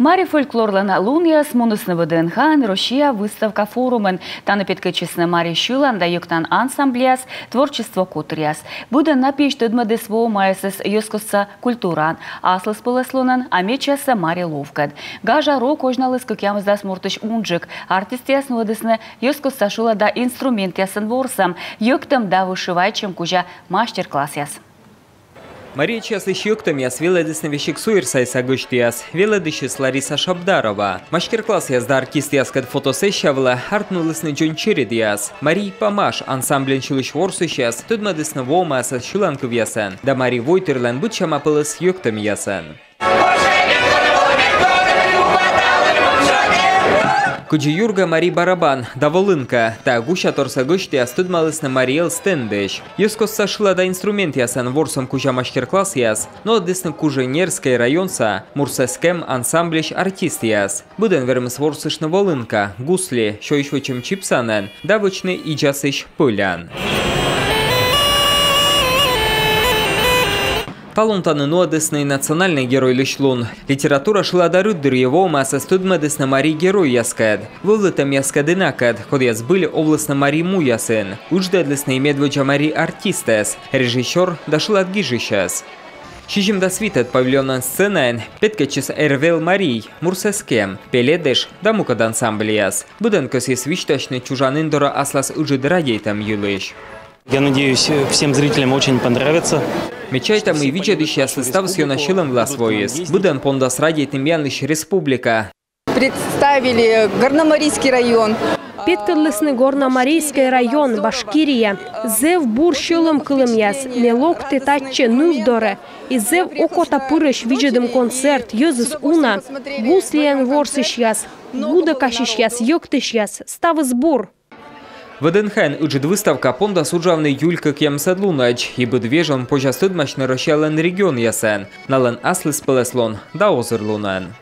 Марі фольклорлана лун'яс мунусны ВДНХ Росія выставка форумен. Та на підкичісне Марі Шилан да юктан ансамбліяс творчество кутріяс. Буде на піч тудмеди свого майсес йоскоса культуран. Аслыс полеслонан, а мечаса Марі Ловкад. Гажа ро кожналыс кокямыз да смуртыш унджик. Артистияс нуадысны йоскоса шула да инструментиясын ворсам. Юктам да вышивайчым кужа мастер-класс яс. Мария час ищёктам яс веледысны вещик суирсайса гыштияс, веледышис Лариса Шабдарова. Мастер-класс яс да артист яскад фотосессиявла артнулысны Джон Чередияс. Мария Памаш ансамблен шилыш ворсыщас, тудмадысны вомаса шиланков ясан. Да Мария Войтерлен бычама пылыс ёктам ясан. Куджи Юрга Мари Барабан, да Волынка, та гуща торса гышти астудмалысны Мариэл Стендеш. Юскос сашила да инструмент ясан ворсом кужа мастер-класс яс, но дысны Куженерский районса, Мурсескем ансамблеш артист яс. Буден вермс ворсышны Волынка, гусли, шо ишвы чем чипсанен, да вычны иджасыш пылян. Талонтаны нуадысный национальный герой лишлун. Литература шла до руддыр его масса студмадысна Мари герой яскад. Вывлытам яскадынакад, ход яс были областна Мари муясын. Уждадлысный медведжа Мари артистес. Режиссер дошел от гижищас. Шижим до свитат павильонан сценайн, петкачис эрвел Марий, Мурсескем, пеледеш, да мукад ансамблияс. Буден косис вишташны чужанындора аслас ужидрадейтам юлыш. Я надеюсь, всем зрителям очень понравится. Мечайтам и виджадыща состав с юношилом власвоис. Буден пондас радейтым янлыш республика. Представили Горномарийский район. Петкалысны Горномарийский район, Башкирия. Зев бурщулым кылымяс, мелок тетаче нувдоре. И зев окота пырыш виджедым концерт, йозыс уна. Гуслиен ворсыш гуда кашиш йоктыш ставы сбор. ВДНХ уджит выставка понда суджавный Юлька Кемседлунач, и будвежон пожастыдмачны рощален регион ясен. Нален аслыс пелеслон, да озерлунен.